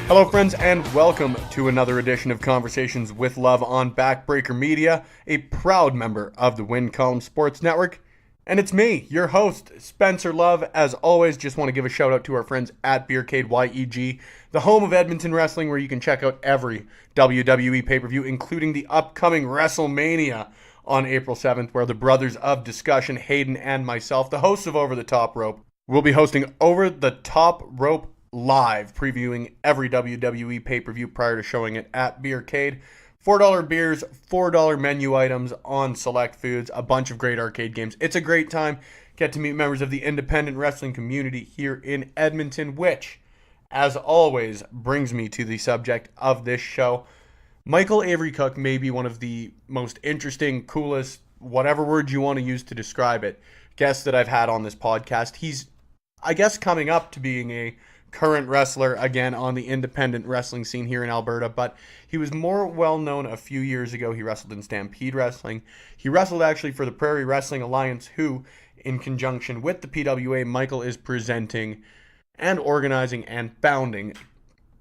Hello friends and welcome to another edition of Conversations with Love on Backbreaker Media, a proud member of the Win Column Sports Network. And it's me, your host, Spencer Love. As always, just want to give a shout out to our friends at Stampede YEG, the home of Edmonton Wrestling, where you can check out every WWE pay-per-view, including the upcoming WrestleMania on April 7th, where the brothers of discussion, Hayden and myself, the hosts of Over the Top Rope, will be hosting Over the Top Rope Live, previewing every WWE pay-per-view prior to showing it at Beercade. $4 beers, $4 menu items on select foods, a bunch of great arcade games. It's a great time. Get to meet members of the independent wrestling community here in Edmonton, which, as always, brings me to the subject of this show. Michael Avery Cook may be one of the most interesting, coolest, whatever word you want to use to describe it, guests that I've had on this podcast. He's, I guess, coming up to being a current wrestler again on the independent wrestling scene here in Alberta, but he was more well known a few years ago. He wrestled in Stampede Wrestling. He wrestled actually for the Prairie Wrestling Alliance, who, in conjunction with the PWA, Michael is presenting and organizing and founding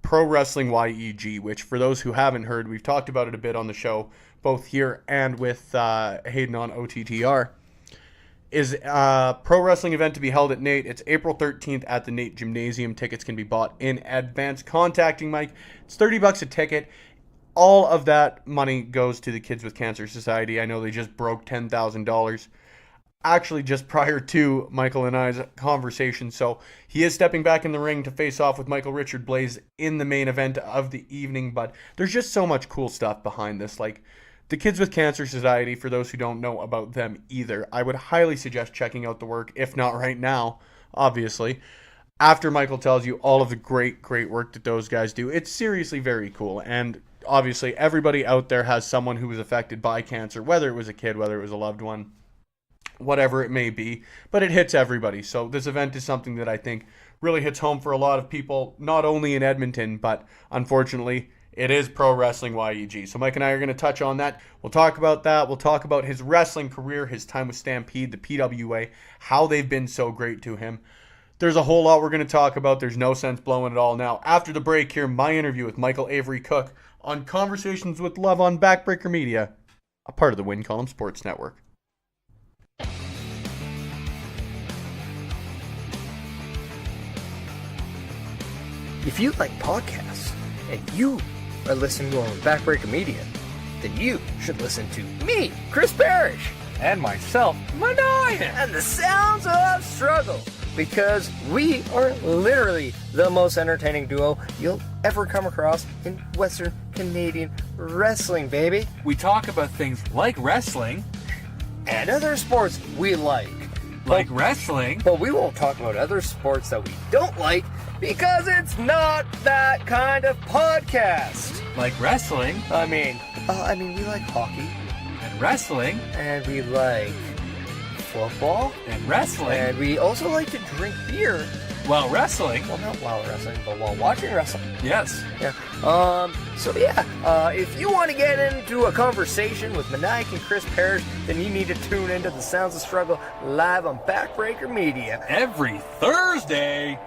Pro Wrestling YEG, which, for those who haven't heard, we've talked about it a bit on the show, both here and with Hayden on OTTR. Is a pro wrestling event to be held at NAIT. It's April 13th at the NAIT Gymnasium. Tickets can be bought in advance. Contacting Mike. It's $30 a ticket. All of that money goes to the Kids with Cancer Society. I know they just broke $10,000. Actually, just prior to Michael and I's conversation. So he is stepping back in the ring to face off with Michael Richard Blaze in the main event of the evening. But there's just so much cool stuff behind this. Like, the Kids with Cancer Society, for those who don't know about them either, I would highly suggest checking out the work, if not right now, obviously, after Michael tells you all of the great work that those guys do. It's seriously very cool, and obviously everybody out there has someone who was affected by cancer, whether it was a kid, whether it was a loved one, whatever it may be, but it hits everybody. So this event is something that I think really hits home for a lot of people, not only in Edmonton, but unfortunately, it is Pro Wrestling YEG. So Mike and I are going to touch on that. We'll talk about that. We'll talk about his wrestling career, his time with Stampede, the PWA, how they've been so great to him. There's a whole lot we're going to talk about. There's no sense blowing it all now. After the break here, my interview with Michael Avery Cook on Conversations with Love on Backbreaker Media, a part of the Win Column Sports Network. If you like podcasts and you are listening to on Backbreaker Media, then you should listen to me, Chris Parrish, and myself, Manoy, and the Sounds of Struggle, because we are literally the most entertaining duo you'll ever come across in Western Canadian wrestling, baby. We talk about things like wrestling and other sports we like. Wrestling, but we won't talk about other sports that we don't like, because it's not that kind of podcast. Like wrestling. I mean, we like hockey. And wrestling. And we like football. And wrestling. And we also like to drink beer. While wrestling. Well, not while wrestling, but while watching wrestling. Yes. Yeah. If you want to get into a conversation with Maniac and Chris Parrish, then you need to tune into the Sounds of Struggle live on Backbreaker Media. Every Thursday.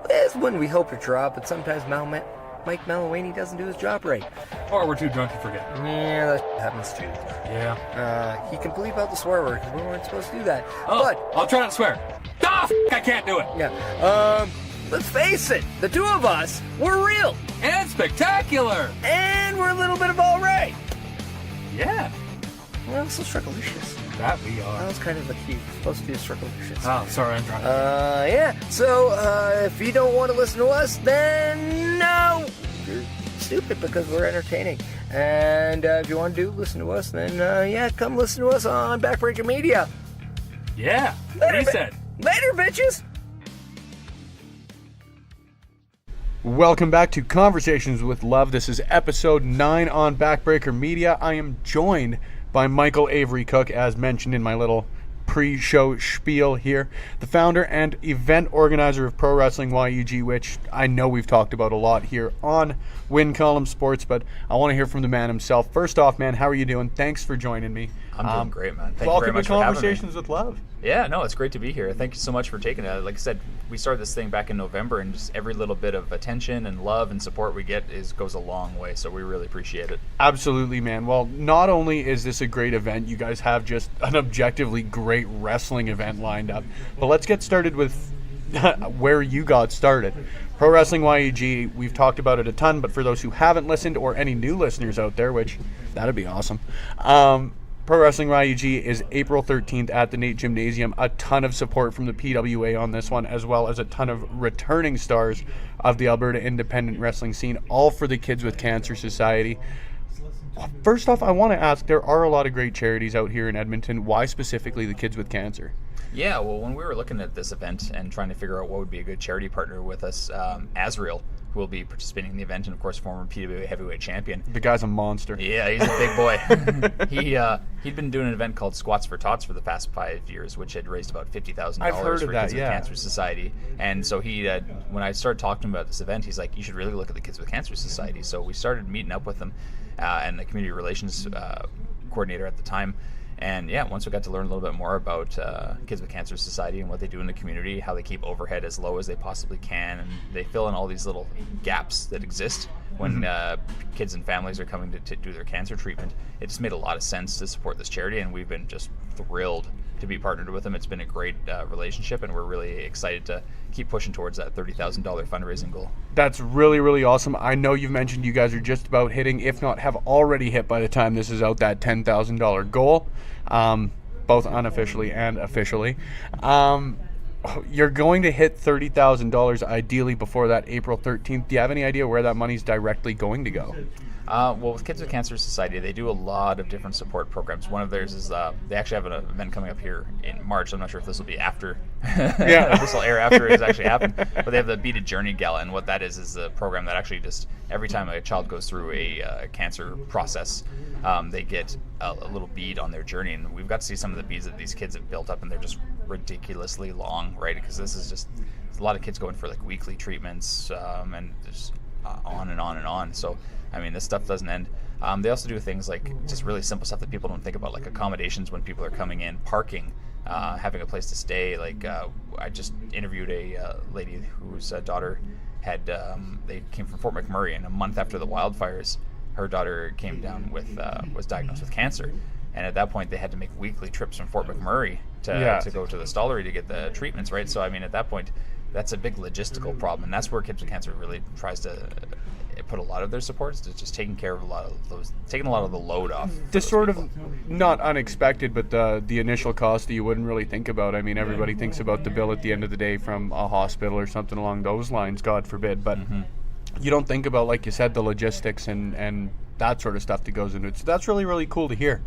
It's when we hope to draw, but sometimes Mike Malawany doesn't do his job right. Or we're too drunk to forget. Yeah, that happens too. Yeah. He can bleep out the swear word, because we weren't supposed to do that. Oh, but I'll try not to swear. I can't do it. Yeah. Let's face it, the two of us, we're real. And spectacular. And we're a little bit of all right. Yeah. We're also struggleicious. That we are. That was kind of the key. Supposed to be a struggleicious. Oh, sorry, I'm drunk. Yeah. So, if you don't want to listen to us, then no. You're stupid, because we're entertaining. And if you want to listen to us, then, come listen to us on Backbreaker Media. Yeah. What he said. Later, bitches. Welcome back to Conversations with Love. This is episode 9 on Backbreaker Media. I am joined by Michael Avery Cook, as mentioned in my little pre-show spiel here. The founder and event organizer of Pro Wrestling YEG, which I know we've talked about a lot here on Win Column Sports, but I want to hear from the man himself. First off, man, how are you doing? Thanks for joining me. I'm doing great, man. Thank you welcome very much to for having me. Conversations with Love. Yeah, no, it's great to be here. Thank you so much for taking it. Like I said, we started this thing back in November, and just every little bit of attention and love and support we get goes a long way, so we really appreciate it. Absolutely, man. Well, not only is this a great event, you guys have just an objectively great wrestling event lined up, but let's get started with where you got started. Pro Wrestling YEG, we've talked about it a ton, but for those who haven't listened or any new listeners out there, which that'd be awesome, Pro Wrestling YEG is April 13th at the NAIT Gymnasium. A ton of support from the PWA on this one, as well as a ton of returning stars of the Alberta independent wrestling scene, all for the Kids with Cancer Society. First off, I want to ask, there are a lot of great charities out here in Edmonton. Why specifically the Kids with Cancer? Yeah, well, when we were looking at this event and trying to figure out what would be a good charity partner with us, Azrael, who will be participating in the event, and of course former PWA heavyweight champion. The guy's a monster. Yeah, he's a big boy. He'd been doing an event called Squats for Tots for the past 5 years, which had raised about $50,000 I've heard for of that, Kids with yeah. Cancer Society. And so he, when I started talking to him about this event, he's like, "You should really look at the Kids with Cancer Society." So we started meeting up with them, and the community relations coordinator at the time. And yeah, once we got to learn a little bit more about Kids with Cancer Society and what they do in the community, how they keep overhead as low as they possibly can, and they fill in all these little gaps that exist when kids and families are coming to do their cancer treatment, it just made a lot of sense to support this charity, and we've been just thrilled to be partnered with them. It's been a great relationship, and we're really excited to keep pushing towards that $30,000 fundraising goal. That's really, really awesome. I know you've mentioned you guys are just about hitting, if not have already hit by the time this is out, that $10,000 goal, both unofficially and officially. You're going to hit $30,000 ideally before that April 13th. Do you have any idea where that money's directly going to go? Well, with Kids with Cancer Society, they do a lot of different support programs. One of theirs is they actually have an event coming up here in March. I'm not sure if this will be after. Yeah. This will air after it's actually happened. But they have the Beaded Journey Gala, and what that is a program that actually just every time a child goes through a cancer process, they get a little bead on their journey. And we've got to see some of the beads that these kids have built up, and they're just ridiculously long, right? Because this is just a lot of kids going for like weekly treatments, and just on and on and on. So I mean, this stuff doesn't end. They also do things like just really simple stuff that people don't think about, like accommodations when people are coming in, parking, having a place to stay. Like I just interviewed a lady whose daughter had they came from Fort McMurray, and a month after the wildfires, her daughter came down with was diagnosed with cancer. And at that point, they had to make weekly trips from Fort McMurray to go to the Stollery to get the treatments, right? So I mean, at that point, that's a big logistical problem, and that's where Kids with Cancer really tries to put a lot of their supports to just taking care of a lot of those, taking a lot of the load off. This sort of not unexpected, but the initial cost that you wouldn't really think about. I mean, everybody thinks about the bill at the end of the day from a hospital or something along those lines, God forbid, but you don't think about, like you said, the logistics and that sort of stuff that goes into it. So that's really, really cool to hear.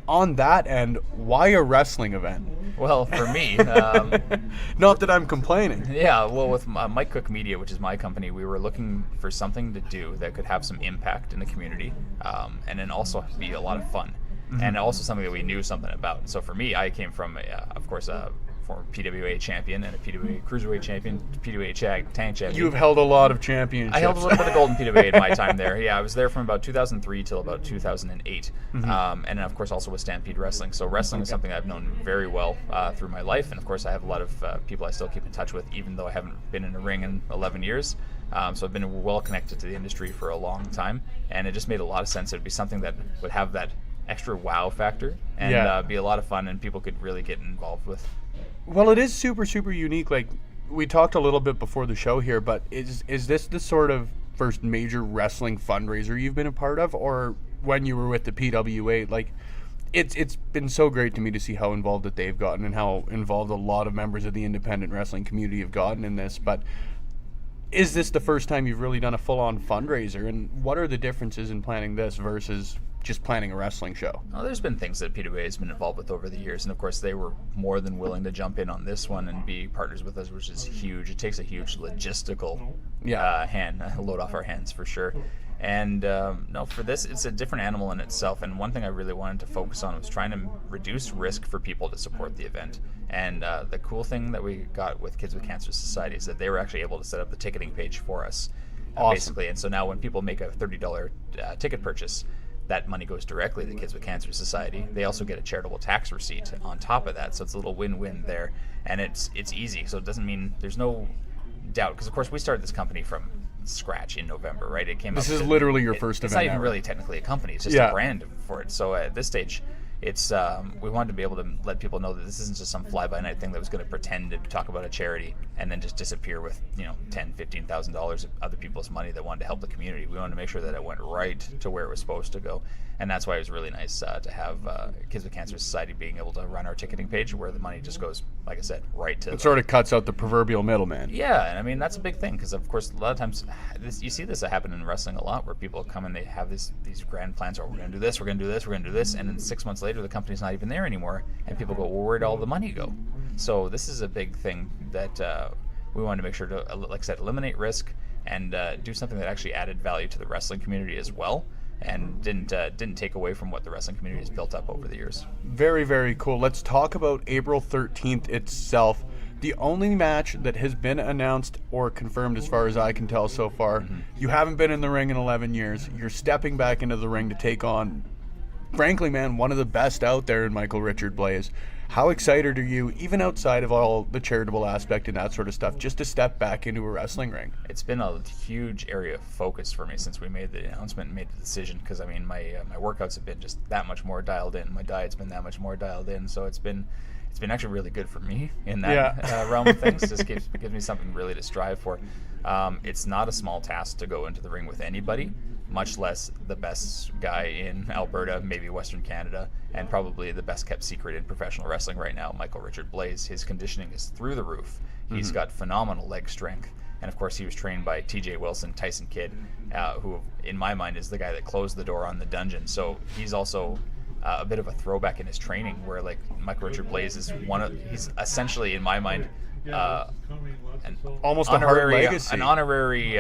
On that end, why a wrestling event? Well, for me, not that I'm complaining. Yeah, well, with Mike Cook Media, which is my company, we were looking for something to do that could have some impact in the community, and then also be a lot of fun, and also something that we knew something about. So for me, I came from, of course, a former PWA champion and a PWA Cruiserweight champion, PWA Tag champion. You've held a lot of championships. I held a little bit of golden PWA in my time there. Yeah, I was there from about 2003 till about 2008. And then, of course, also with Stampede Wrestling. So wrestling is something I've known very well through my life. And, of course, I have a lot of people I still keep in touch with, even though I haven't been in a ring in 11 years. So I've been well connected to the industry for a long time. And it just made a lot of sense. It would be something that would have that extra wow factor and be a lot of fun, and people could really get involved with. Well, it is super, super unique. Like, we talked a little bit before the show here, but is this the sort of first major wrestling fundraiser you've been a part of? Or when you were with the PWA, like, it's been so great to me to see how involved that they've gotten and how involved a lot of members of the independent wrestling community have gotten in this. But is this the first time you've really done a full-on fundraiser? And what are the differences in planning this versus just planning a wrestling show? Well, there's been things that PWA has been involved with over the years, and of course they were more than willing to jump in on this one and be partners with us, which is huge. It takes a huge logistical load off our hands for sure. And no, for this, it's a different animal in itself. And one thing I really wanted to focus on was trying to reduce risk for people to support the event. And the cool thing that we got with Kids with Cancer Society is that they were actually able to set up the ticketing page for us, basically. And so now when people make a $30 ticket purchase, that money goes directly to the Kids with Cancer Society. They also get a charitable tax receipt on top of that, so it's a little win-win there. And it's easy, so it doesn't mean there's no doubt. Because of course we started this company from scratch in November, right? It came. This is literally your first event. It's not even ever. really technically a company; it's just a brand for it. So at this stage, it's we wanted to be able to let people know that this isn't just some fly-by-night thing that was going to pretend to talk about a charity and then just disappear with $10,000-$15,000 of other people's money that wanted to help the community. We wanted to make sure that it went right to where it was supposed to go, and that's why it was really nice to have Kids with Cancer Society being able to run our ticketing page where the money just goes, like I said, right to. It sort of cuts out the proverbial middleman. Yeah, and I mean that's a big thing because of course a lot of times you see this happen in wrestling a lot where people come and they have these grand plans. Oh, we're going to do this, we're going to do this, we're going to do this, and then 6 months later the company's not even there anymore, and people go, well, where'd all the money go? So this is a big thing that we wanted to make sure to, like I said, eliminate risk and do something that actually added value to the wrestling community as well, and didn't take away from what the wrestling community has built up over the years. Very, very cool. Let's talk about April 13th itself. The only match that has been announced or confirmed as far as I can tell so far. You haven't been in the ring in 11 years. You're stepping back into the ring to take on, frankly, man, one of the best out there in Michael Richard Blaze. How excited are you, even outside of all the charitable aspect and that sort of stuff, just to step back into a wrestling ring? It's been a huge area of focus for me since we made the announcement and made the decision, because I mean my workouts have been just that much more dialed in. My diet's been that much more dialed in, so it's been actually really good for me in that realm of things. Just gives me something really to strive for. It's not a small task to go into the ring with anybody, much less the best guy in Alberta, maybe Western Canada, and probably the best kept secret in professional wrestling right now, Michael Richard Blaze. His conditioning is through the roof. He's got phenomenal leg strength. And of course, he was trained by TJ Wilson, Tyson Kidd, who in my mind is the guy that closed the door on the dungeon. So he's also a bit of a throwback in his training, where like Michael Richard Blaze is he's essentially, in my mind, almost an honorary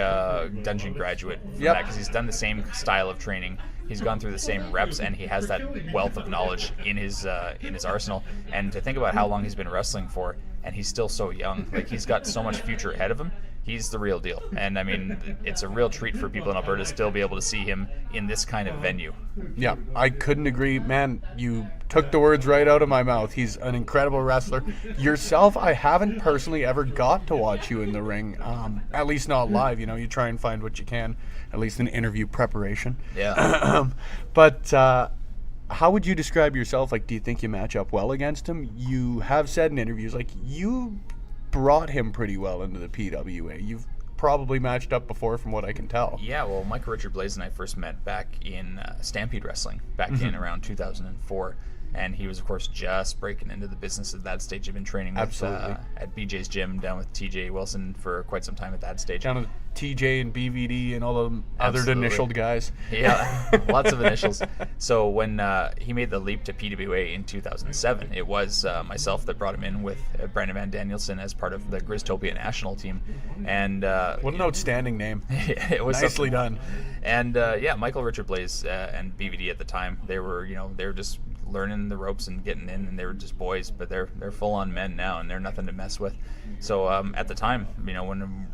dungeon graduate from that, because he's done the same style of training. He's gone through the same reps, and he has that wealth of knowledge in his arsenal. And to think about how long he's been wrestling for, and he's still so young, like he's got so much future ahead of him. He's the real deal. And I mean, it's a real treat for people in Alberta to still be able to see him in this kind of venue. Yeah, I couldn't agree. Man, you took the words right out of my mouth. He's an incredible wrestler. Yourself, I haven't personally ever got to watch you in the ring, at least not live. You try and find what you can, at least in interview preparation. Yeah. But how would you describe yourself? Like, do you think you match up well against him? You have said in interviews, like, you brought him pretty well into the PWA. You've probably matched up before, from what I can tell. Yeah, well, Michael Richard Blaze and I first met back in Stampede Wrestling back in around 2004. And he was, of course, just breaking into the business at that stage. He'd been training with, at BJ's gym down with TJ Wilson for quite some time at that stage. Down with TJ and BVD and all the other initialed guys. Yeah, lots of initials. So when he made the leap to PWA in 2007, it was myself that brought him in with Brandon Van Danielson as part of the Grizztopia national team. And what an outstanding name. It was nicely done. And Michael Richard Blaze and BVD at the time, they were just learning the ropes and getting in, and they were just boys, but they're full-on men now, and they're nothing to mess with. So at the time, when I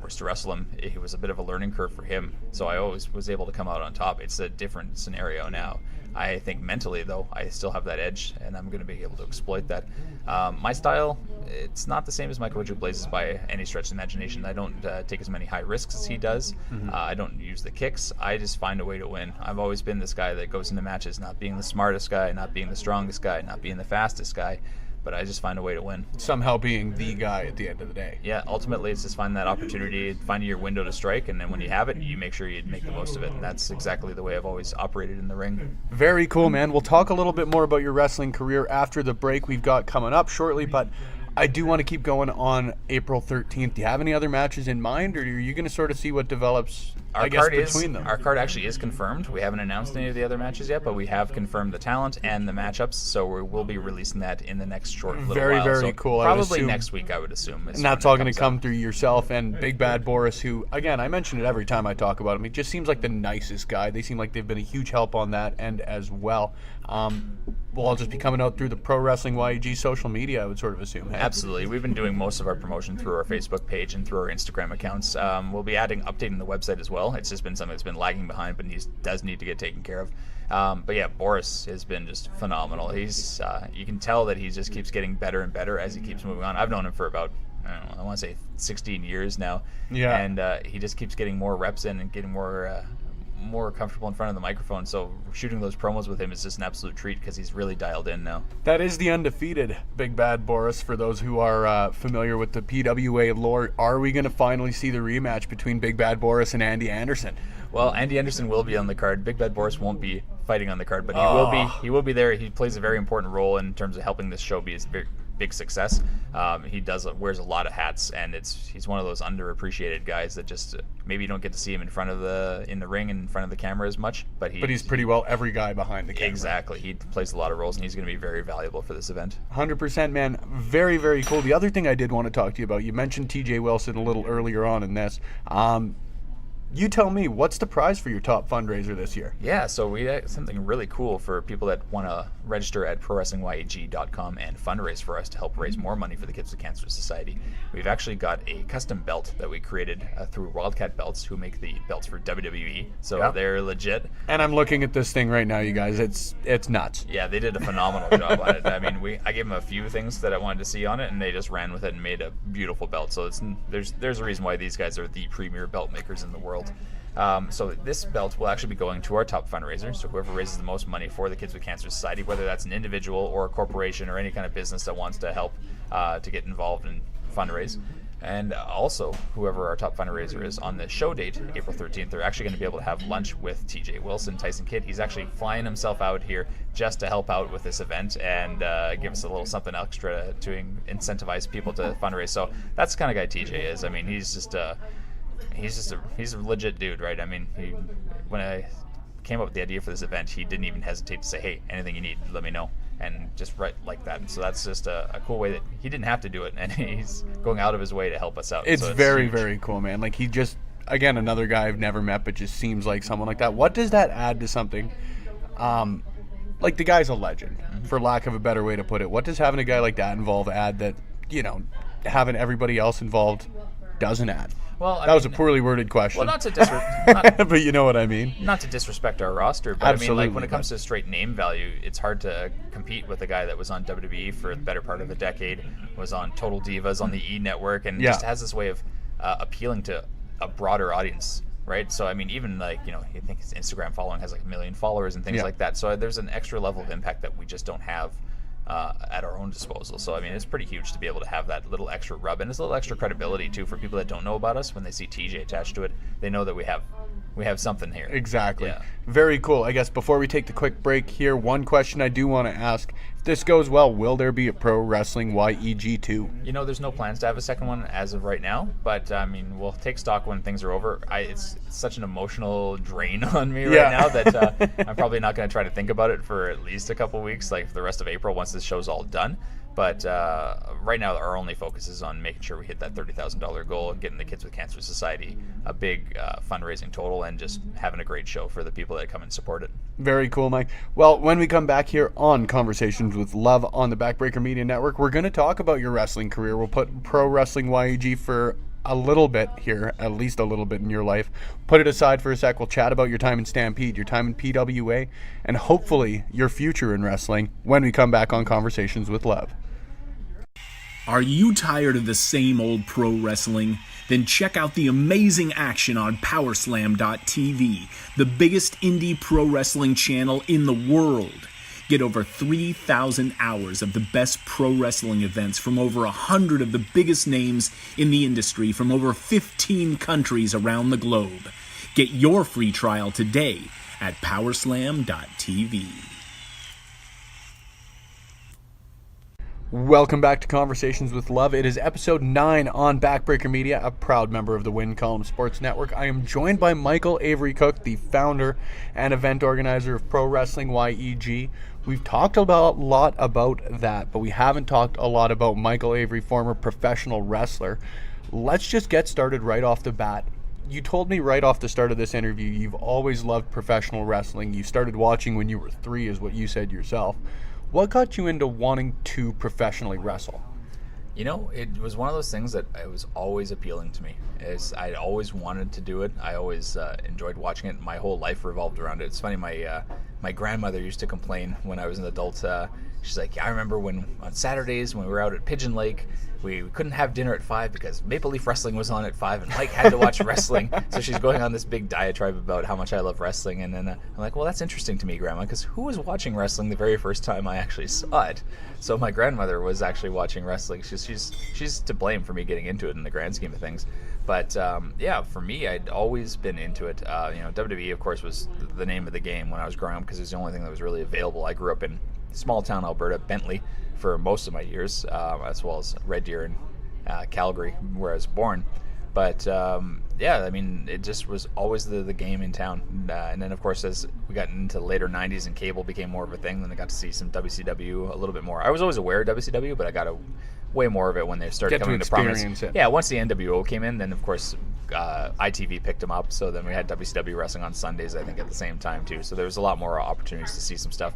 was to wrestle him, it was a bit of a learning curve for him, so I always was able to come out on top. It's a different scenario now. I think mentally, though, I still have that edge, and I'm going to be able to exploit that. My style, it's not the same as Michael Richard Blaze's by any stretch of the imagination. I don't take as many high risks as he does. I don't use the kicks. I just find a way to win. I've always been this guy that goes into matches not being the smartest guy, not being the strongest guy, not being the fastest guy, but I just find a way to win. Somehow being the guy at the end of the day. Yeah, ultimately it's just finding that opportunity, finding your window to strike, and then when you have it, you make sure you make the most of it. And that's exactly the way I've always operated in the ring. Very cool, man. We'll talk a little bit more about your wrestling career after the break we've got coming up shortly, but I do want to keep going on April 13th. Do you have any other matches in mind, or are you going to sort of see what develops, between them? Our card actually is confirmed. We haven't announced any of the other matches yet, but we have confirmed the talent and the matchups, so we will be releasing that in the next short little very, while. very So cool. Probably next week, I would assume. And that's all going to come through yourself and Big Bad Boris, who, again, I mention it every time I talk about him. He just seems like the nicest guy. They seem like they've been a huge help on that end as well. We'll all just be coming out through the Pro Wrestling YEG social media, I would sort of assume. Hey? Absolutely. We've been doing most of our promotion through our Facebook page and through our Instagram accounts. We'll be updating the website as well. It's just been something that's been lagging behind, but he does need to get taken care of. But yeah, Boris has been just phenomenal. He's you can tell that he just keeps getting better and better as he keeps moving on. I've known him for about, I want to say 16 years now. Yeah. And he just keeps getting more reps in and getting more comfortable in front of the microphone, so shooting those promos with him is just an absolute treat because he's really dialed in now. That is the undefeated Big Bad Boris, for those who are familiar with the PWA lore. Are we going to finally see the rematch between Big Bad Boris and Andy Anderson? Well, Andy Anderson will be on the card. Big Bad Boris won't be fighting on the card, but he will be there. He plays a very important role in terms of helping this show be a big success. He wears a lot of hats, and he's one of those underappreciated guys that just maybe you don't get to see him in the ring and in front of the camera as much, but he's pretty well every guy behind the camera. Exactly. He plays a lot of roles, and he's going to be very valuable for this event. 100%, man. Very, very cool. The other thing I did want to talk to you about, you mentioned TJ Wilson a little earlier on in this. You tell me, what's the prize for your top fundraiser this year? Yeah, so we have something really cool for people that want to register at ProWrestlingYEG.com and fundraise for us to help raise more money for the Kids with Cancer Society. We've actually got a custom belt that we created through Wildcat Belts, who make the belts for WWE, so they're legit. And I'm looking at this thing right now, you guys. It's nuts. Yeah, they did a phenomenal job on it. I mean, I gave them a few things that I wanted to see on it, and they just ran with it and made a beautiful belt. So there's a reason why these guys are the premier belt makers in the world. So this belt will actually be going to our top fundraiser. So whoever raises the most money for the Kids with Cancer Society, whether that's an individual or a corporation or any kind of business that wants to help to get involved and fundraise. And also, whoever our top fundraiser is on the show date, April 13th, they're actually going to be able to have lunch with TJ Wilson, Tyson Kidd. He's actually flying himself out here just to help out with this event and give us a little something extra to incentivize people to fundraise. So that's the kind of guy TJ is. I mean, he's a legit dude, right? I mean, when I came up with the idea for this event, he didn't even hesitate to say, hey, anything you need, let me know. And just right like that. And so that's just a cool way that he didn't have to do it, and he's going out of his way to help us out. It's very, huge. Very cool, man. Like, he just, again, another guy I've never met, but just seems like someone like that. What does that add to something? Like, the guy's a legend, for lack of a better way to put it. What does having a guy like that add that, having everybody else involved doesn't add? Well, that was a poorly worded question. Well, not to disrespect, but you know what I mean. Not to disrespect our roster, but absolutely, I mean, like when it comes to straight name value, it's hard to compete with a guy that was on WWE for the better part of a decade, was on Total Divas on the E Network, and just has this way of appealing to a broader audience, right? So I mean, even like you think his Instagram following has like 1 million followers and things like that. So there's an extra level of impact that we just don't have at our own disposal. So I mean, it's pretty huge to be able to have that little extra rub, and it's a little extra credibility too for people that don't know about us. When they see TJ attached to it, they know that we have something here. Exactly. Yeah. Very cool. I guess before we take the quick break here, one question I do want to ask: if this goes well, will there be a Pro Wrestling YEG 2? There's no plans to have a second one as of right now, but I mean, we'll take stock when things are over. It's such an emotional drain on me right now that I'm probably not going to try to think about it for at least a couple weeks, like for the rest of April, once this show's all done. But right now, our only focus is on making sure we hit that $30,000 goal and getting the Kids with Cancer Society a big fundraising total and just having a great show for the people that come and support it. Very cool, Mike. Well, when we come back here on Conversations with Love on the Backbreaker Media Network, we're going to talk about your wrestling career. We'll put Pro Wrestling YEG for a little bit here, at least a little bit in your life. Put it aside for a sec. We'll chat about your time in Stampede, your time in PWA, and hopefully your future in wrestling when we come back on Conversations with Love. Are you tired of the same old pro wrestling? Then check out the amazing action on Powerslam.tv, the biggest indie pro wrestling channel in the world. Get over 3,000 hours of the best pro wrestling events from over 100 of the biggest names in the industry from over 15 countries around the globe. Get your free trial today at Powerslam.tv. Welcome back to Conversations with Love. It is episode 9 on Backbreaker Media, a proud member of the Win Column Sports Network. I am joined by Michael Avery Cook, the founder and event organizer of Pro Wrestling YEG. We've talked about a lot about that, but we haven't talked a lot about Michael Avery, former professional wrestler. Let's just get started right off the bat. You told me right off the start of this interview you've always loved professional wrestling. You started watching when you were 3, is what you said yourself. What got you into wanting to professionally wrestle? You know, it was one of those things that it was always appealing to me. I always wanted to do it. I always enjoyed watching it. My whole life revolved around it. It's funny, my grandmother used to complain when I was an adult. She's like, yeah, I remember when on Saturdays when we were out at Pigeon Lake, we couldn't have dinner at 5 because Maple Leaf Wrestling was on at 5 and Mike had to watch wrestling. So she's going on this big diatribe about how much I love wrestling. And then I'm like, well, that's interesting to me, Grandma, because who was watching wrestling the very first time I actually saw it? So my grandmother was actually watching wrestling. She's to blame for me getting into it in the grand scheme of things. But yeah, for me, I'd always been into it. WWE, of course, was the name of the game when I was growing up because it was the only thing that was really available. I grew up in small town Alberta, Bentley, for most of my years, as well as Red Deer and Calgary, where I was born. But yeah, I mean, it just was always the game in town. And then, of course, as we got into the later 90s and cable became more of a thing, then I got to see some WCW a little bit more. I was always aware of WCW, but I got way more of it when they started coming into prominence. Yeah, once the NWO came in, then, of course, ITV picked them up. So then we had WCW wrestling on Sundays, I think, at the same time, too. So there was a lot more opportunities to see some stuff.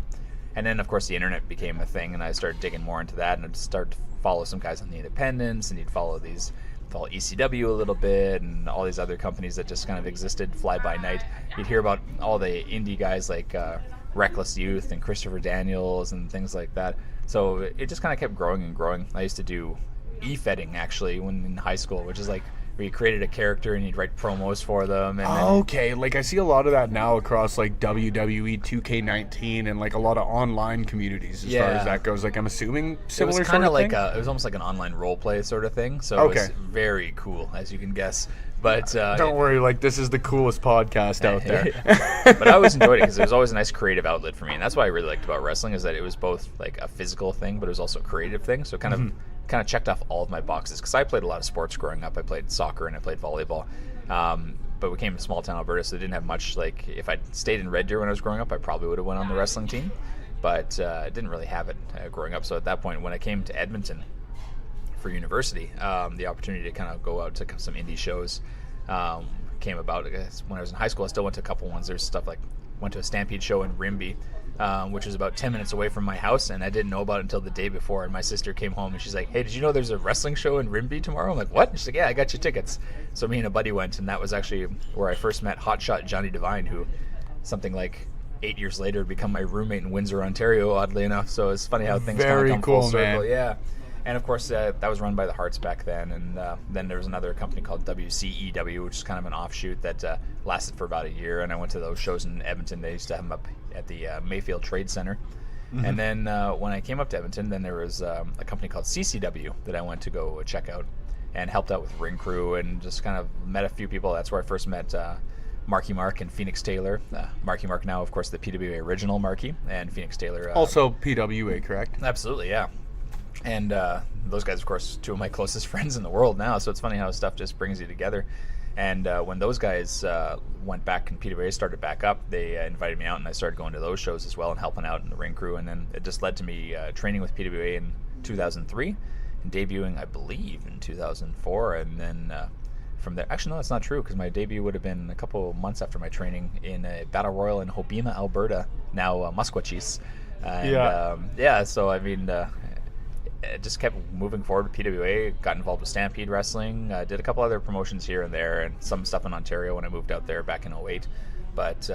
And then, of course, the internet became a thing, and I started digging more into that, and I'd start to follow some guys on the independents, and you'd follow ECW a little bit, and all these other companies that just kind of existed fly by night. You'd hear about all the indie guys like Reckless Youth and Christopher Daniels and things like that. So it just kind of kept growing and growing. I used to do e-fedding, actually, when in high school, which is like where you created a character and you'd write promos for them. And okay, like I see a lot of that now across like WWE 2K19 and like a lot of online communities as far as that goes. Like I'm assuming similar. It was kind of like it was almost like an online role play sort of thing. So it was very cool, as you can guess. But don't worry, like this is the coolest podcast out there. But I always enjoyed it because it was always a nice creative outlet for me, and that's what I really liked about wrestling is that it was both like a physical thing, but it was also a creative thing. So kind of checked off all of my boxes because I played a lot of sports growing up. I played soccer and I played volleyball, but we came from small town Alberta, so they didn't have much. Like if I'd stayed in Red Deer when I was growing up, I probably would have went on the wrestling team, but I didn't really have it growing up. So at that point, when I came to Edmonton for university, the opportunity to kind of go out to some indie shows came about. I guess when I was in high school, I still went to a couple ones. There's stuff like went to a Stampede show in Rimbey, which was about 10 minutes away from my house, and I didn't know about it until the day before. And my sister came home and she's like, "Hey, did you know there's a wrestling show in Rimbey tomorrow?" I'm like, "What?" And she's like, "Yeah, I got you tickets." So me and a buddy went, and that was actually where I first met Hotshot Johnny Devine, who something like 8 years later become my roommate in Windsor, Ontario, oddly enough. So it's funny how things kind of come full circle. Man. Yeah. And of course, that was run by the Hearts back then. And then there was another company called WCEW, which is kind of an offshoot that lasted for about a year. And I went to those shows in Edmonton. They used to have them up at the Mayfield Trade Center. And then when I came up to Edmonton, then there was a company called CCW that I went to go check out and helped out with ring crew and just kind of met a few people. That's where I first met Marky Mark and Phoenix Taylor. Marky Mark now, of course, the PWA original Marky, and Phoenix Taylor. Also PWA, correct? Absolutely, yeah. And those guys, of course, two of my closest friends in the world now. So it's funny how stuff just brings you together. And when those guys went back and PWA started back up, they invited me out, and I started going to those shows as well and helping out in the ring crew. And then it just led to me training with PWA in 2003 and debuting, I believe, in 2004. And then from there, actually, no, that's not true because my debut would have been a couple months after my training in a battle royal in Hobbema, Alberta, now Musqueam. And, so I mean, it just kept moving forward with PWA, got involved with Stampede Wrestling, did a couple other promotions here and there, and some stuff in Ontario when I moved out there back in 2008. But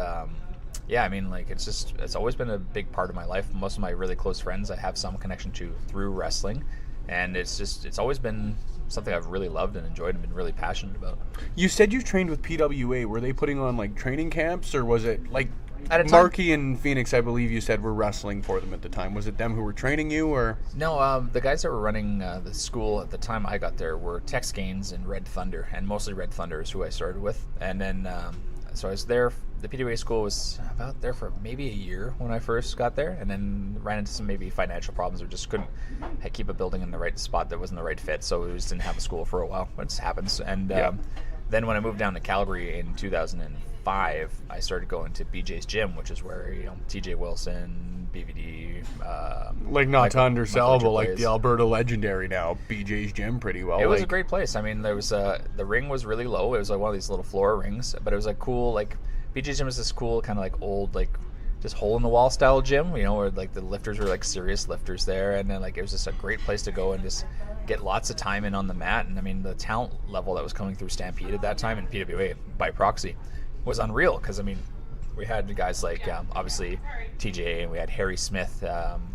yeah, I mean, like it's always been a big part of my life. Most of my really close friends I have some connection to through wrestling, and it's always been something I've really loved and enjoyed and been really passionate about. You said you trained with PWA. Were they putting on like training camps, or was it like Marky and Phoenix, I believe you said, were wrestling for them at the time. Was it them who were training you, or? No, the guys that were running the school at the time I got there were Tex Gaines and Red Thunder, and mostly Red Thunder is who I started with. And then so I was there. The PWA school was about there for maybe a year when I first got there, and then ran into some maybe financial problems, or just couldn't keep a building in the right spot that wasn't the right fit. So we just didn't have a school for a while. It just happens. And then when I moved down to Calgary in 2005, I started going to BJ's Gym, which is where TJ Wilson, BVD, Like, not to undersell, but like plays. the Alberta legendary now, BJ's Gym, pretty well. It was a great place. I mean, there was the ring was really low. It was like one of these little floor rings, but it was like cool. Like BJ's Gym was this cool kind of like old like just hole in the wall style gym, where like the lifters were like serious lifters there, and then like it was just a great place to go and just get lots of time in on the mat. And I mean, the talent level that was coming through Stampede at that time and PWA by proxy was unreal, because I mean, we had guys like obviously TJ, and we had Harry Smith,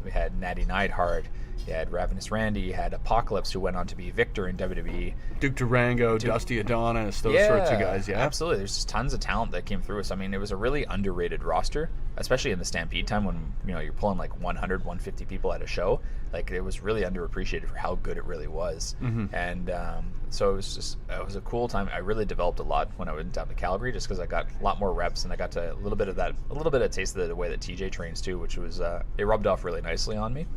we had Natty Neidhart, you had Ravenous Randy, you had Apocalypse, who went on to be Victor in WWE. Duke Durango, Dusty Adonis, those sorts of guys, yeah. Absolutely. There's just tons of talent that came through us. I mean, it was a really underrated roster, especially in the Stampede time when, you're pulling like 100, 150 people at a show. Like, it was really underappreciated for how good it really was. And so it was a cool time. I really developed a lot when I went down to Calgary, just because I got a lot more reps, and I got to a little bit of taste of the way that TJ trains too, which was, it rubbed off really nicely on me.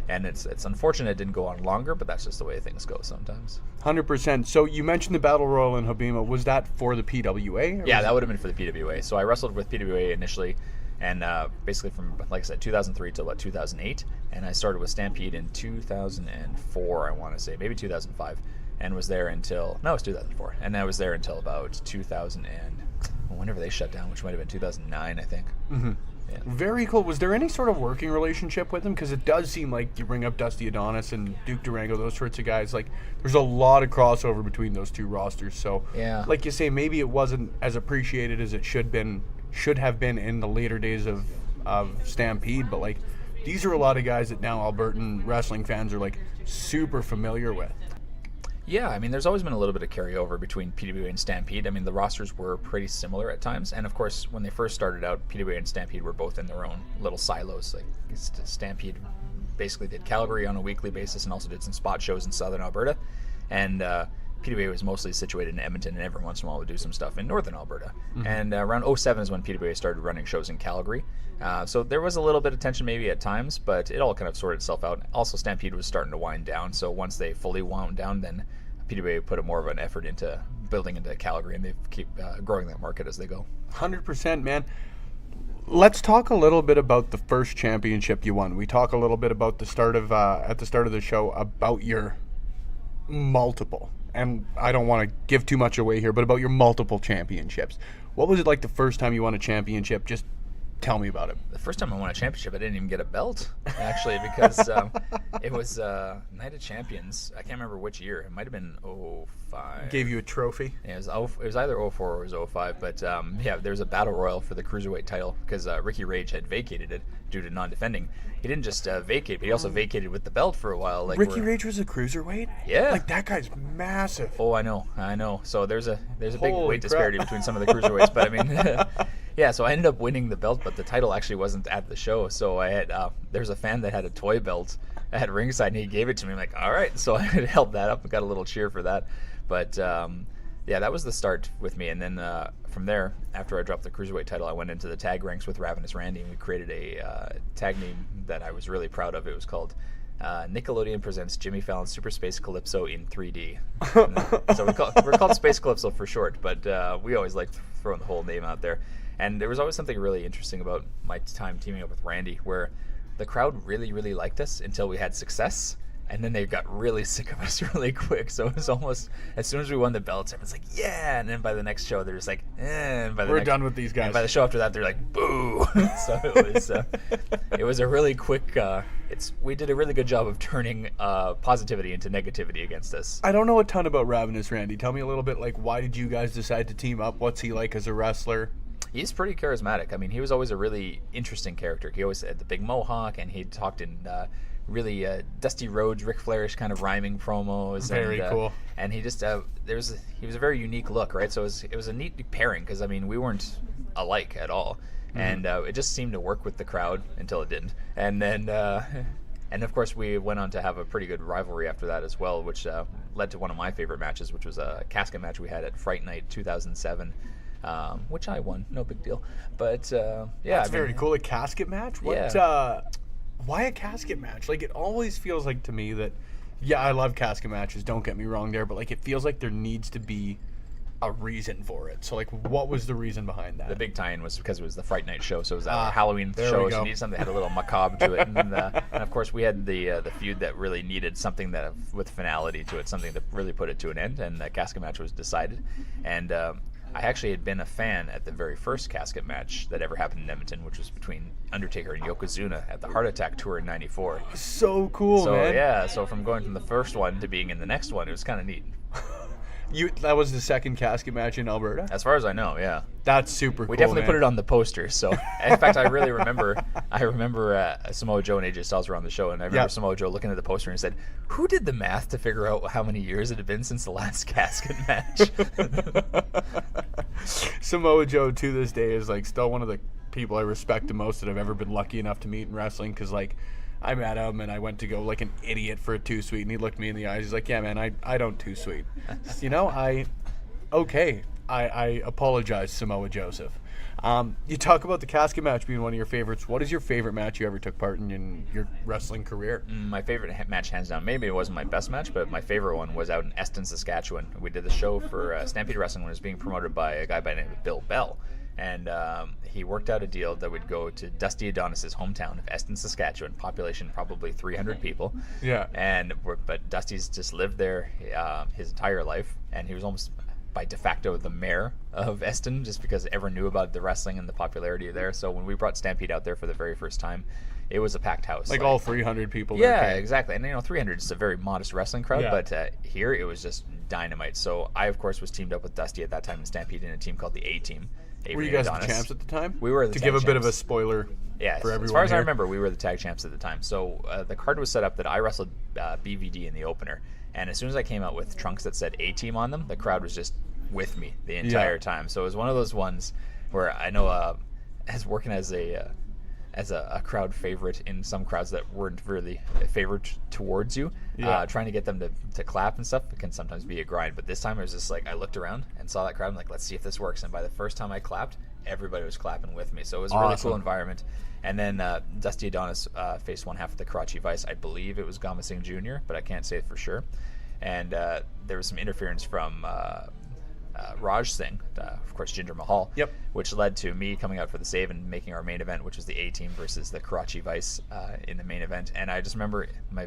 And it's unfortunate it didn't go on longer, but that's just the way things go sometimes. 100%. So you mentioned the Battle Royal in Habima. Was that for the PWA? Yeah, that would have been for the PWA. So I wrestled with PWA initially, and basically from, like I said, 2003 to about 2008. And I started with Stampede in 2004, I want to say, maybe 2005, and was there until, no, it was 2004. And I was there until about 2000 and, whenever they shut down, which might have been 2009, I think. Yeah. Very cool. Was there any sort of working relationship with them? Because it does seem like you bring up Dusty Adonis and Duke Durango, those sorts of guys. Like, there's a lot of crossover between those two rosters. So, yeah, like you say, maybe it wasn't as appreciated as it should have been in the later days of Stampede. But like, these are a lot of guys that now Albertan wrestling fans are like super familiar with. Yeah, I mean, there's always been a little bit of carryover between PWA and Stampede. I mean, the rosters were pretty similar at times. And, of course, when they first started out, PWA and Stampede were both in their own little silos. Like, Stampede basically did Calgary on a weekly basis and also did some spot shows in southern Alberta. And PWA was mostly situated in Edmonton, and every once in a while would do some stuff in northern Alberta. And around 2007 is when PWA started running shows in Calgary. So there was a little bit of tension maybe at times, but it all kind of sorted itself out. Also, Stampede was starting to wind down, so once they fully wound down, then PWA put more of an effort into building into Calgary, and they keep growing that market as they go. 100%, man. Let's talk a little bit about the first championship you won. We talk a little bit about the start of at the start of the show about your multiple, and I don't want to give too much away here, but about your multiple championships. What was it like the first time you won a championship? Just tell me about it. The first time I won a championship, I didn't even get a belt, actually, because it was Night of Champions. I can't remember which year. It might have been 05. Gave you a trophy? Yeah, it was either 04 or it was 05. But yeah, there was a battle royal for the Cruiserweight title because Ricky Rage had vacated it due to non-defending. He didn't just vacate, but he also vacated with the belt for a while. Like Ricky Rage was a cruiserweight? Yeah. Like, that guy's massive. Oh, I know. So there's a big Holy weight crap. disparity between some of the cruiserweights, but I mean, yeah. So I ended up winning the belt, but the title actually wasn't at the show. So I had there's a fan that had a toy belt at ringside, and he gave it to me. I'm like, all right. So I held that up and got a little cheer for that. But yeah, that was the start with me. And then from there, after I dropped the Cruiserweight title, I went into the tag ranks with Ravenous Randy, and we created a tag name that I was really proud of. It was called Nickelodeon Presents Jimmy Fallon's Super Space Calypso in 3D. So we're called Space Calypso for short, but we always liked throwing the whole name out there. And there was always something really interesting about my time teaming up with Randy, where the crowd really, really liked us until we had success. And then they got really sick of us really quick. So it was almost, as soon as we won the belts, everyone's like, yeah. And then by the next show, they're just like, eh. And by the We're next, done with these guys. And by the show after that, they're like, boo. So it was a really quick, we did a really good job of turning positivity into negativity against us. I don't know a ton about Ravenous Randy. Tell me a little bit, like, why did you guys decide to team up? What's he like as a wrestler? He's pretty charismatic. I mean, he was always a really interesting character. He always had the big mohawk, and he talked in really Dusty Rhodes, Ric Flairish kind of rhyming promos. Very cool. And he just he was a very unique look, right? So it was a neat pairing because I mean we weren't alike at all, and it just seemed to work with the crowd until it didn't. And then and of course we went on to have a pretty good rivalry after that as well, which led to one of my favorite matches, which was a casket match we had at Fright Night 2007. which I won. No big deal. But yeah, That's very cool. A casket match? What? Yeah. Why a casket match? Like, it always feels like to me that, yeah, I love casket matches. Don't get me wrong there, but like, it feels like there needs to be a reason for it. So like, what was the reason behind that? The big tie-in was because it was the Fright Night show, so it was our Halloween there show. we So go. you needed something that had a little macabre to it, and of course we had the feud that really needed something that with finality to it, something that really put it to an end. And the casket match was decided, and I actually had been a fan at the very first casket match that ever happened in Edmonton, which was between Undertaker and Yokozuna at the Heart Attack tour in '94. So cool, So man. yeah, so from going from the first one to being in the next one, it was kind of neat. That was the second casket match in Alberta? As far as I know, yeah. That's super cool. We definitely put it on the poster. So, in fact, I really remember. Samoa Joe and AJ Styles were on the show, and I remember Samoa Joe looking at the poster and said, "Who did the math to figure out how many years it had been since the last casket match?" Samoa Joe to this day is like still one of the people I respect the most that I've ever been lucky enough to meet in wrestling, because like I met him and I went to go like an idiot for a 2-sweet, and he looked me in the eyes. He's like, "Yeah, man, I don't 2-sweet." You know, I apologize, Samoa Joseph. You talk about the casket match being one of your favorites. What is your favorite match you ever took part in your wrestling career? My favorite match, hands down, maybe it wasn't my best match, but my favorite one was out in Eston, Saskatchewan. We did the show for Stampede Wrestling when it was being promoted by a guy by the name of Bill Bell. And he worked out a deal that would go to Dusty Adonis's hometown of Eston, Saskatchewan, population probably 300 people. Yeah. But Dusty's just lived there his entire life, and he was almost by de facto the mayor of Eston, just because everyone knew about the wrestling and the popularity there. So when we brought Stampede out there for the very first time, it was a packed house. Like all 300 people. Yeah, that came. exactly. And 300 is a very modest wrestling crowd, Yeah. but here it was just dynamite. So I, of course, was teamed up with Dusty at that time in Stampede in a team called the A-Team. Were you guys the champs at the time? We were the To tag give a bit of a champs. spoiler Yeah, for everyone as far as I here. remember, we were the tag champs at the time. So the card was set up that I wrestled BVD in the opener, and as soon as I came out with trunks that said A-Team on them, the crowd was just with me the entire time. So it was one of those ones where I know, as working as a crowd favorite in some crowds that weren't really favored towards you, trying to get them to clap and stuff can sometimes be a grind. But this time it was just like I looked around and saw that crowd. I'm like, let's see if this works. And by the first time I clapped, everybody was clapping with me. So it was a really cool environment. And then Dusty Adonis faced one half of the Karachi Vice. I believe it was Gama Singh Jr., but I can't say it for sure. And there was some interference from Raj Singh, of course, Jinder Mahal, which led to me coming out for the save and making our main event, which was the A-Team versus the Karachi Vice in the main event. And I just remember my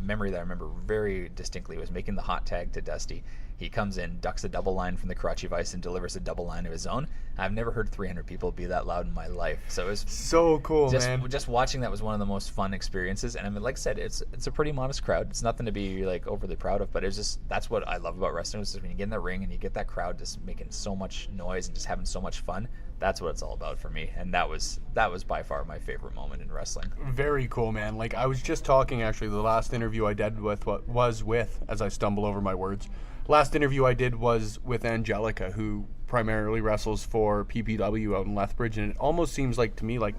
memory that I remember very distinctly was making the hot tag to Dusty. He comes in, ducks a double line from the Karachi Vice, and delivers a double line of his own. I've never heard 300 people be that loud in my life. So it was so cool, man. Just watching that was one of the most fun experiences. And I mean, like I said, it's a pretty modest crowd. It's nothing to be like overly proud of, but it's just that's what I love about wrestling. Is just when you get in the ring and you get that crowd just making so much noise and just having so much fun. That's what it's all about for me. And that was by far my favorite moment in wrestling. Very cool, man. Like I was just talking, actually, the last interview I did as I stumble over my words. Last interview I did was with Angelica, who primarily wrestles for PPW out in Lethbridge, and it almost seems like to me like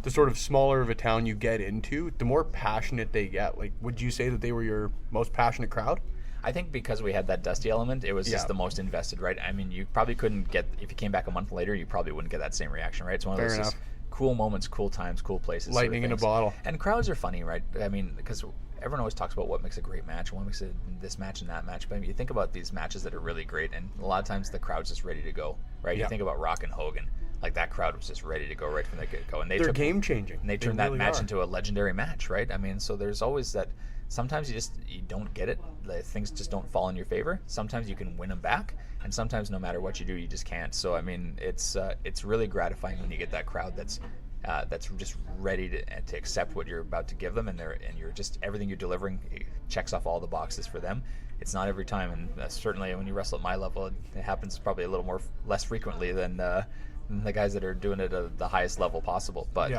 the sort of smaller of a town you get into, the more passionate they get. Like, would you say that they were your most passionate crowd? I think because we had that Dusty element, it was just the most invested, right? I mean, you probably couldn't get, if you came back a month later, you probably wouldn't get that same reaction, right? It's one of Fair those enough. just cool moments, cool times, cool places. sort of Lightning in a things. bottle. And crowds are funny, right? I mean, because everyone always talks about what makes a great match, what makes this match and that match. But I mean, you think about these matches that are really great, and a lot of times the crowd's just ready to go, right? Yeah. You think about Rock and Hogan. Like, that crowd was just ready to go right from the get-go. And They're game-changing. And they turned really that match are. into a legendary match, right? I mean, so there's always that. Sometimes you don't get it. Like, things just don't fall in your favor. Sometimes you can win them back, and sometimes no matter what you do, you just can't. So I mean, it's really gratifying when you get that crowd that's just ready to accept what you're about to give them, and you're just everything you're delivering checks off all the boxes for them. It's not every time, and certainly when you wrestle at my level, it happens probably a little less frequently than the guys that are doing it at the highest level possible. But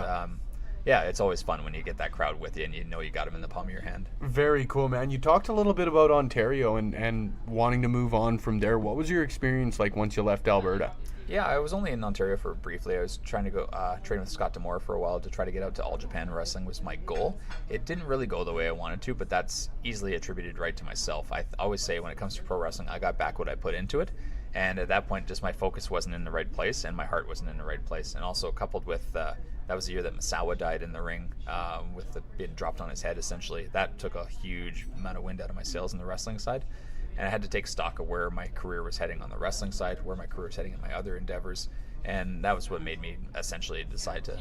yeah, it's always fun when you get that crowd with you and you know you got them in the palm of your hand. Very cool, man. You talked a little bit about Ontario and wanting to move on from there. What was your experience like once you left Alberta? Yeah, I was only in Ontario for briefly. I was trying to go train with Scott D'Amore for a while to try to get out to All Japan Wrestling was my goal. It didn't really go the way I wanted to, but that's easily attributed right to myself. I always say when it comes to pro wrestling, I got back what I put into it. And at that point, just my focus wasn't in the right place, and my heart wasn't in the right place. And also coupled with that was the year that Misawa died in the ring, with the being dropped on his head. Essentially, that took a huge amount of wind out of my sails in the wrestling side, and I had to take stock of where my career was heading on the wrestling side, where my career was heading in my other endeavors, and that was what made me essentially decide to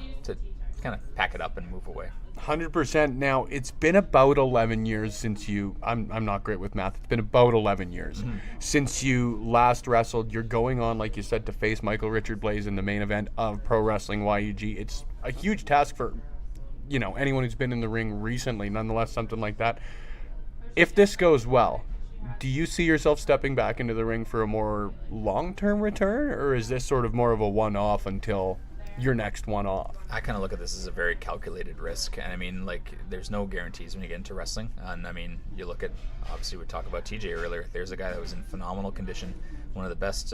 kind of pack it up and move away. 100%. Now, it's been about 11 years since I'm not great with math. It's been about 11 years since you last wrestled. You're going on, like you said, to face Michael Richard Blaze in the main event of Pro Wrestling YEG. It's a huge task for, anyone who's been in the ring recently, nonetheless, something like that. If this goes well, do you see yourself stepping back into the ring for a more long-term return, or is this sort of more of a one-off until your next one off? I kind of look at this as a very calculated risk, and I mean, like, there's no guarantees when you get into wrestling. And I mean, you look at, obviously we talked about TJ earlier. There's a guy that was in phenomenal condition, one of the best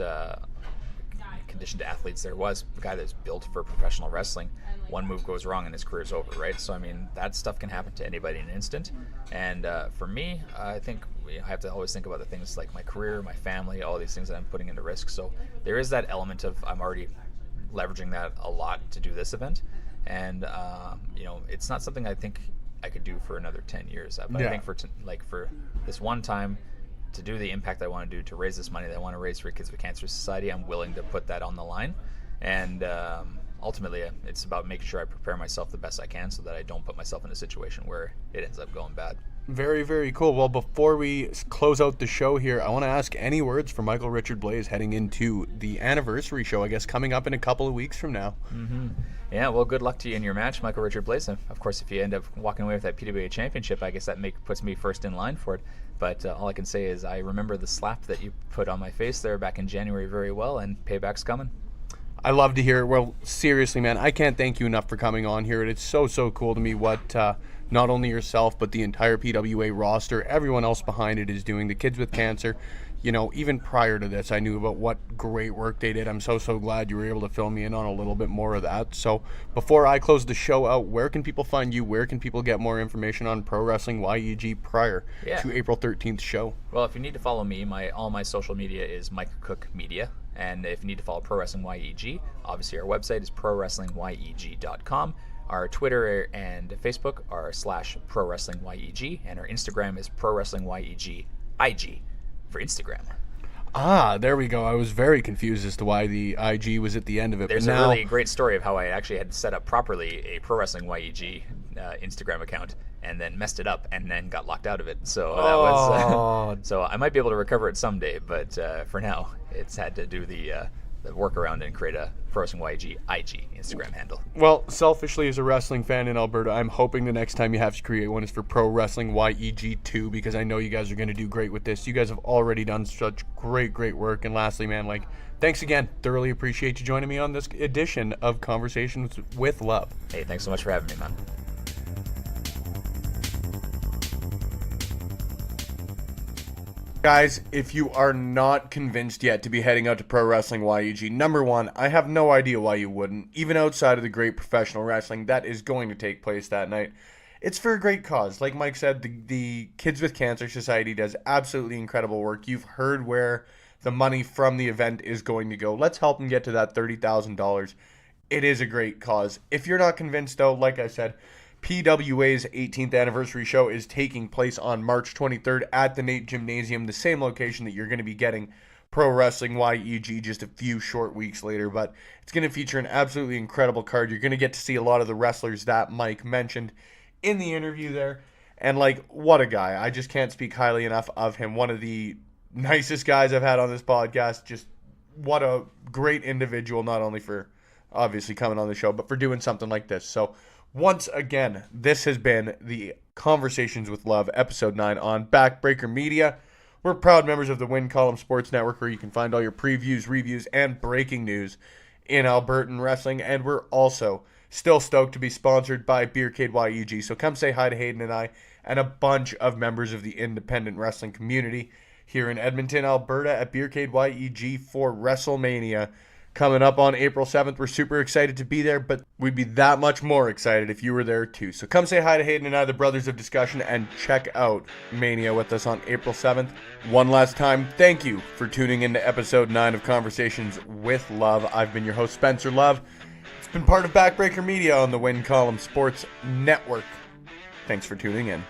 conditioned athletes there was, a guy that's built for professional wrestling. One move goes wrong and his career's over, right? So I mean, that stuff can happen to anybody in an instant. And for me, I think I have to always think about the things like my career, my family, all these things that I'm putting into risk. So there is that element of I'm already leveraging that a lot to do this event, and it's not something I think I could do for another 10 years. But I think for this one time to do the impact I want to do, to raise this money that I want to raise for Kids with Cancer Society, I'm willing to put that on the line. And ultimately, it's about making sure I prepare myself the best I can so that I don't put myself in a situation where it ends up going bad. Very, very cool. Well, before we close out the show here, I want to ask any words for Michael Richard Blaze heading into the anniversary show, I guess, coming up in a couple of weeks from now. Mm-hmm. Yeah, well, good luck to you in your match, Michael Richard Blaze. Of course, if you end up walking away with that PWA championship, I guess that puts me first in line for it. But all I can say is I remember the slap that you put on my face there back in January very well, and payback's coming. I love to hear it. Well, seriously, man, I can't thank you enough for coming on here. It's so cool to me what not only yourself, but the entire PWA roster, everyone else behind it is doing. The Kids with Cancer, even prior to this, I knew about what great work they did. I'm so glad you were able to fill me in on a little bit more of that. So before I close the show out, where can people find you? Where can people get more information on Pro Wrestling YEG prior to April 13th show? Well, if you need to follow me, all my social media is Mike Cook Media. And if you need to follow Pro Wrestling YEG, obviously our website is prowrestlingyeg.com. Our Twitter and Facebook are /Pro Wrestling YEG, and our Instagram is Pro Wrestling YEG IG for Instagram. Ah, there we go. I was very confused as to why the IG was at the end of it. There's a really great story of how I actually had set up properly a Pro Wrestling YEG Instagram account, and then messed it up, and then got locked out of it. So that was so I might be able to recover it someday, but for now, it's had to do the workaround and create a Pro Wrestling YEG IG Instagram handle. Well, selfishly, as a wrestling fan in Alberta, I'm hoping the next time you have to create one is for Pro Wrestling YEG 2, because I know you guys are going to do great with this. You guys have already done such great work. And lastly, man, thanks again. Thoroughly appreciate you joining me on this edition of Conversations with Love. Hey, thanks so much for having me, man. Guys, if you are not convinced yet to be heading out to Pro Wrestling YEG, number one, I have no idea why you wouldn't. Even outside of the great professional wrestling that is going to take place that night, it's for a great cause. Like Mike said, the Kids with Cancer Society does absolutely incredible work. You've heard where the money from the event is going to go. Let's help them get to that $30,000. It is a great cause. If you're not convinced, though, like I said, PWA's 18th anniversary show is taking place on March 23rd at the NAIT Gymnasium, the same location that you're going to be getting Pro Wrestling YEG just a few short weeks later. But it's going to feature an absolutely incredible card. You're going to get to see a lot of the wrestlers that Mike mentioned in the interview there. And, what a guy. I just can't speak highly enough of him. One of the nicest guys I've had on this podcast. Just what a great individual, not only for obviously coming on the show, but for doing something like this. So, once again, this has been the Conversations with Love, Episode 9 on Backbreaker Media. We're proud members of the Win Column Sports Network, where you can find all your previews, reviews, and breaking news in Albertan wrestling. And we're also still stoked to be sponsored by Beercade YEG. So come say hi to Hayden and I and a bunch of members of the independent wrestling community here in Edmonton, Alberta at Beercade YEG for WrestleMania coming up on April 7th. We're super excited to be there, but we'd be that much more excited if you were there too. So come say hi to Hayden and I, the Brothers of Discussion, and check out Mania with us on April 7th. One last time, thank you for tuning into episode 9 of Conversations with Love. I've been your host, Spencer Love. It's been part of Backbreaker Media on the Win Column Sports Network. Thanks for tuning in.